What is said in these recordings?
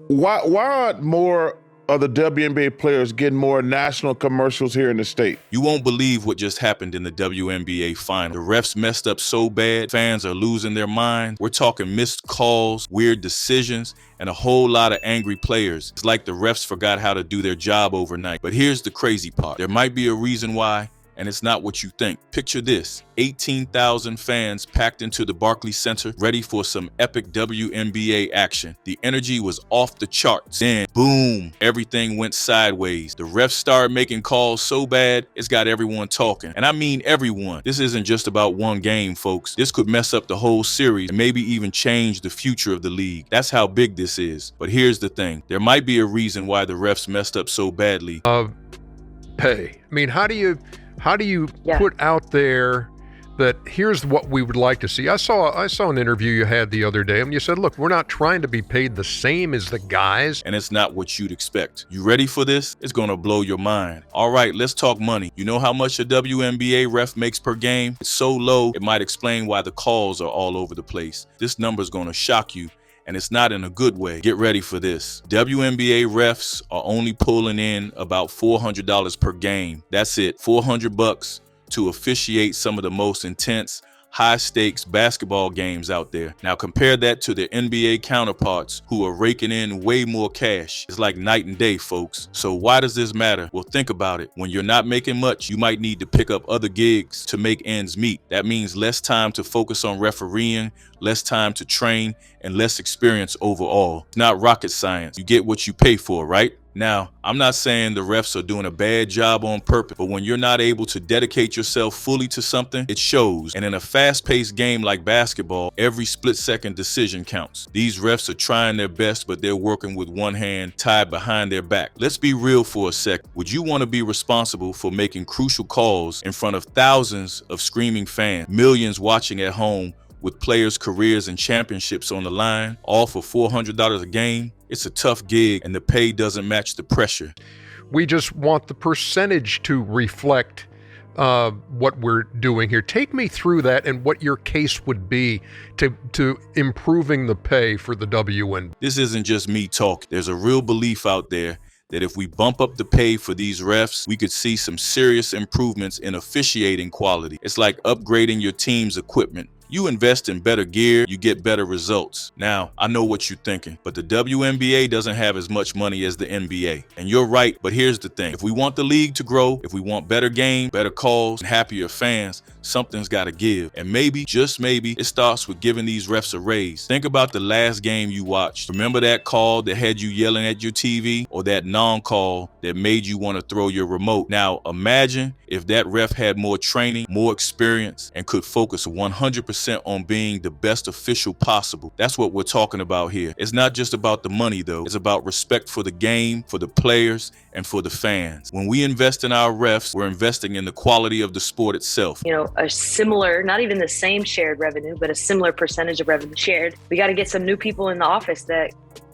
Why aren't more of the WNBA players getting more national commercials here in the state? You won't believe what just happened in the WNBA Finals. The refs messed up so bad, fans are losing their minds. We're talking missed calls, weird decisions, and a whole lot of angry players. It's like the refs forgot how to do their job overnight. But here's the crazy part. There might be a reason why, and it's not what you think. Picture this, 18,000 fans packed into the Barclays Center, ready for some epic WNBA action. The energy was off the charts. Then, boom, everything went sideways. The refs started making calls so bad, it's got everyone talking. And I mean everyone. This isn't just about one game, folks. This could mess up the whole series and maybe even change the future of the league. That's how big this is. But here's the thing. There might be a reason why the refs messed up so badly. Pay. I mean, how do you put out there that here's what we would like to see? I saw an interview you had the other day, and you said, look, we're not trying to be paid the same as the guys. And it's not what you'd expect. You ready for this? It's gonna blow your mind. All right, let's talk money. You know how much a WNBA ref makes per game? It's so low, it might explain why the calls are all over the place. This number's gonna shock you. And it's not in a good way. Get ready for this. WNBA refs are only pulling in about $400 per game. That's it, $400 to officiate some of the most intense, high-stakes basketball games out there. Now compare that to their NBA counterparts who are raking in way more cash. It's like night and day, folks. So why does this matter? Well, think about it. When you're not making much, you might need to pick up other gigs to make ends meet. That means less time to focus on refereeing, less time to train, and less experience overall. It's not rocket science. You get what you pay for, right? Now, I'm not saying the refs are doing a bad job on purpose, but when you're not able to dedicate yourself fully to something, it shows. And in a fast-paced game like basketball, every split-second decision counts. These refs are trying their best, but they're working with one hand tied behind their back. Let's be real for a sec. Would you want to be responsible for making crucial calls in front of thousands of screaming fans, millions watching at home, with players' careers and championships on the line, all for $400 a game? It's a tough gig, and the pay doesn't match the pressure. We just want the percentage to reflect what we're doing here. Take me through that and what your case would be to improving the pay for the WNBA. This isn't just me talking. There's a real belief out there that if we bump up the pay for these refs, we could see some serious improvements in officiating quality. It's like upgrading your team's equipment. You invest in better gear, you get better results. Now, I know what you're thinking, but the WNBA doesn't have as much money as the NBA. And you're right, but here's the thing. If we want the league to grow, if we want better games, better calls, and happier fans, something's gotta give. And maybe, just maybe, it starts with giving these refs a raise. Think about the last game you watched. Remember that call that had you yelling at your TV? Or that non-call that made you want to throw your remote? Now, imagine if that ref had more training, more experience, and could focus 100% on being the best official possible. That's what we're talking about here. It's not just about the money, though. It's about respect for the game, for the players, and for the fans. When we invest in our refs, we're investing in the quality of the sport itself. You know, a similar, not even the same shared revenue, but a similar percentage of revenue shared. We got to get some new people in the office that,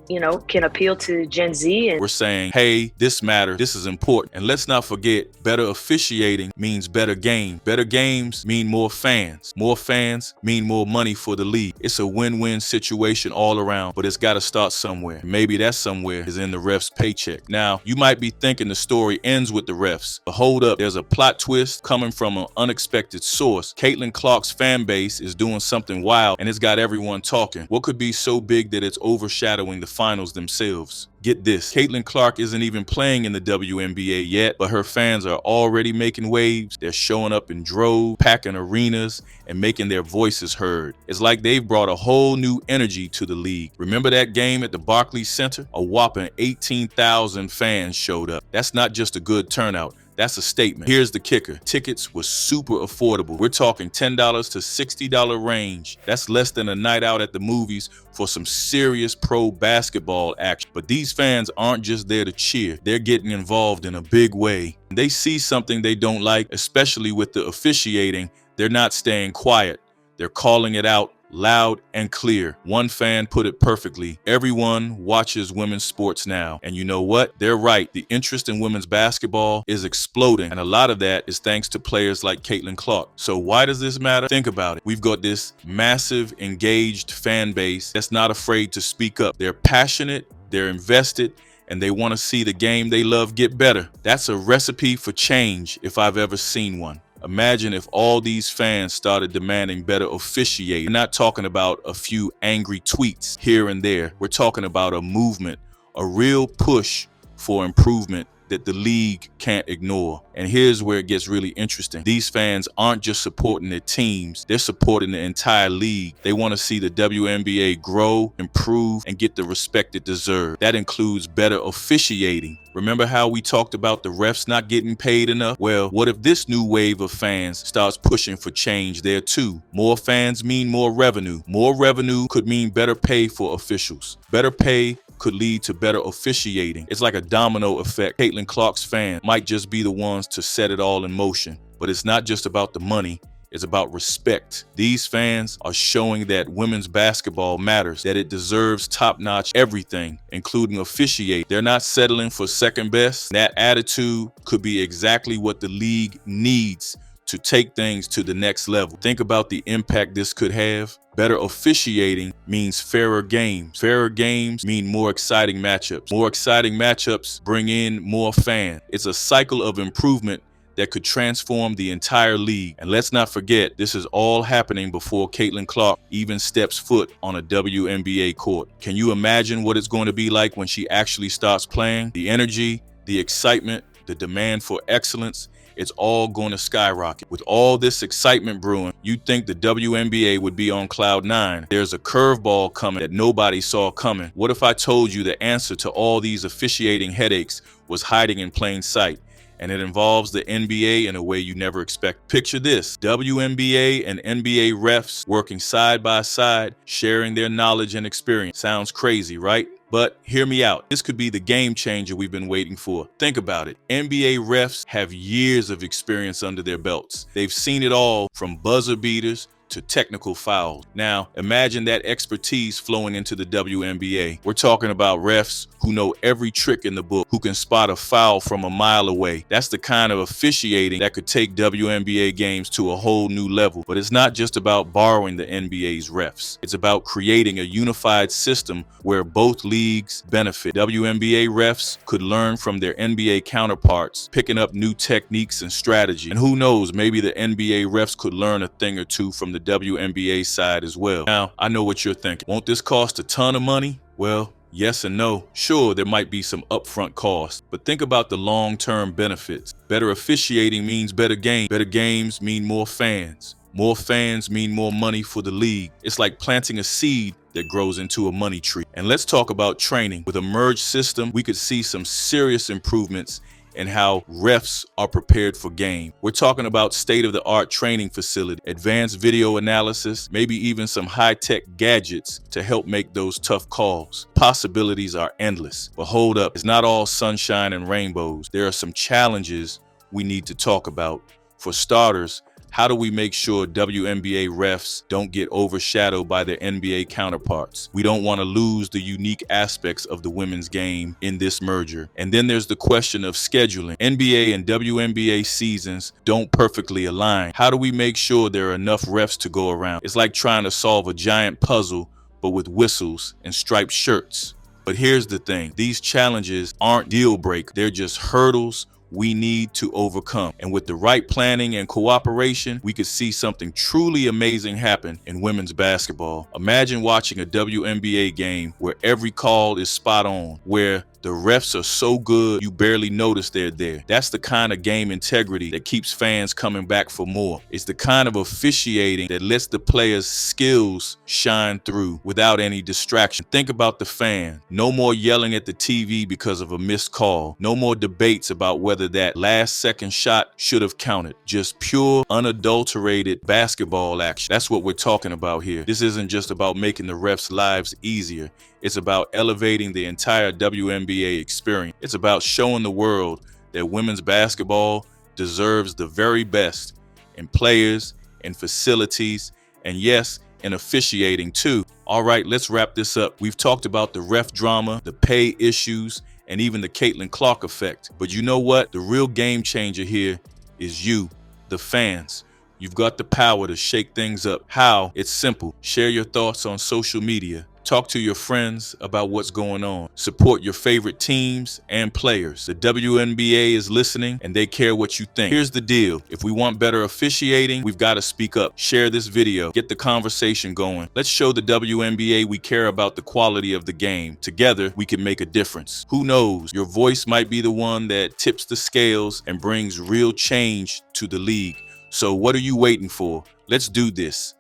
you know, can appeal to Gen Z. And we're saying, hey, this matters, this is important. And let's not forget, better officiating means better game. Better games mean more fans. More fans mean more money for the league. It's a win-win situation all around, but it's got to start somewhere. Maybe that somewhere is in the ref's paycheck. Now, you might be thinking the story ends with the refs, but hold up, there's a plot twist coming from an unexpected source. Caitlyn Clark's fan base is doing something wild, and it's got everyone talking. What could be so big that it's overshadowing the finals themselves? Get this, Caitlyn Clark isn't even playing in the WNBA yet, but her fans are already making waves. They're showing up in droves, packing arenas, and making their voices heard. It's like they've brought a whole new energy to the league. Remember that game at the Barclays Center? A whopping 18,000 fans showed up. That's not just a good turnout. That's a statement. Here's the kicker. Tickets were super affordable. We're talking $10 to $60 range. That's less than a night out at the movies for some serious pro basketball action. But these fans aren't just there to cheer. They're getting involved in a big way. They see something they don't like, especially with the officiating. They're not staying quiet. They're calling it out loud and clear. One fan put it perfectly. Everyone watches women's sports now. And you know what? They're right. The interest in women's basketball is exploding. And a lot of that is thanks to players like Caitlyn Clark. So why does this matter? Think about it. We've got this massive, engaged fan base that's not afraid to speak up. They're passionate they're invested, and they want to see the game they love get better. That's a recipe for change if I've ever seen one. Imagine if all these fans started demanding better officiating. We're not talking about a few angry tweets here and there. We're talking about a movement, a real push for improvement that the league can't ignore. And here's where it gets really interesting. These fans aren't just supporting their teams, they're supporting the entire league. They want to see the WNBA grow, improve, and get the respect it deserves. That includes better officiating. Remember how we talked about the refs not getting paid enough? Well, what if this new wave of fans starts pushing for change there too? More fans mean more revenue. More revenue could mean better pay for officials. Better pay could lead to better officiating. It's like a domino effect. Caitlyn Clark's fans might just be the ones to set it all in motion. But it's not just about the money. It's about respect. These fans are showing that women's basketball matters, that it deserves top-notch everything, including officiate. They're not settling for second best. That attitude could be exactly what the league needs to take things to the next level. Think about the impact this could have. Better officiating means fairer games. Fairer games mean more exciting matchups. More exciting matchups bring in more fans. It's a cycle of improvement that could transform the entire league. And let's not forget, this is all happening before Caitlyn Clark even steps foot on a WNBA court. Can you imagine what it's going to be like when she actually starts playing? The energy, the excitement, the demand for excellence, it's all going to skyrocket. With all this excitement brewing, you'd think the WNBA would be on cloud nine. There's a curveball coming that nobody saw coming. What if I told you the answer to all these officiating headaches was hiding in plain sight? And it involves the NBA in a way you never expect. Picture this: WNBA and NBA refs working side by side, sharing their knowledge and experience. Sounds crazy, right? But hear me out. This could be the game changer we've been waiting for. Think about it. NBA refs have years of experience under their belts. They've seen it all, from buzzer beaters to technical fouls. Now, imagine that expertise flowing into the WNBA. We're talking about refs who know every trick in the book, who can spot a foul from a mile away. That's the kind of officiating that could take WNBA games to a whole new level. But it's not just about borrowing the NBA's refs. It's about creating a unified system where both leagues benefit. WNBA refs could learn from their NBA counterparts, picking up new techniques and strategy. And who knows, maybe the NBA refs could learn a thing or two from the WNBA side as well. Now, I know what you're thinking. Won't this cost a ton of money? Well, yes and no. Sure, there might be some upfront costs, but think about the long-term benefits. Better officiating means better games. Better games mean more fans. More fans mean more money for the league. It's like planting a seed that grows into a money tree. And let's talk about training. With a merged system, we could see some serious improvements and how refs are prepared for game. We're talking about state-of-the-art training facility, advanced video analysis, maybe even some high-tech gadgets to help make those tough calls. Possibilities are endless. But hold up, it's not all sunshine and rainbows. There are some challenges we need to talk about. For starters, how do we make sure WNBA refs don't get overshadowed by their NBA counterparts? We don't want to lose the unique aspects of the women's game in this merger. And then there's the question of scheduling. NBA and WNBA seasons don't perfectly align. How do we make sure there are enough refs to go around? It's like trying to solve a giant puzzle, but with whistles and striped shirts. But here's the thing. These challenges aren't deal breakers. They're just hurdles we need to overcome. And with the right planning and cooperation, we could see something truly amazing happen in women's basketball. Imagine watching a WNBA game where every call is spot on, where the refs are so good you barely notice they're there. That's the kind of game integrity that keeps fans coming back for more. It's the kind of officiating that lets the players' skills shine through without any distraction. Think about the fan. No more yelling at the TV because of a missed call. No more debates about whether that last second shot should have counted. Just pure, unadulterated basketball action. That's what we're talking about here. This isn't just about making the refs' lives easier. It's about elevating the entire WNBA experience. It's about showing the world that women's basketball deserves the very best in players, in facilities, and yes, in officiating too. All right, let's wrap this up. We've talked about the ref drama, the pay issues, and even the Caitlyn Clark effect. But you know what? The real game changer here is you, the fans. You've got the power to shake things up. How? It's simple. Share your thoughts on social media. Talk to your friends about what's going on. Support your favorite teams and players. The WNBA is listening and they care what you think. Here's the deal. If we want better officiating, we've got to speak up. Share this video. Get the conversation going. Let's show the WNBA we care about the quality of the game. Together, we can make a difference. Who knows? Your voice might be the one that tips the scales and brings real change to the league. So what are you waiting for? Let's do this.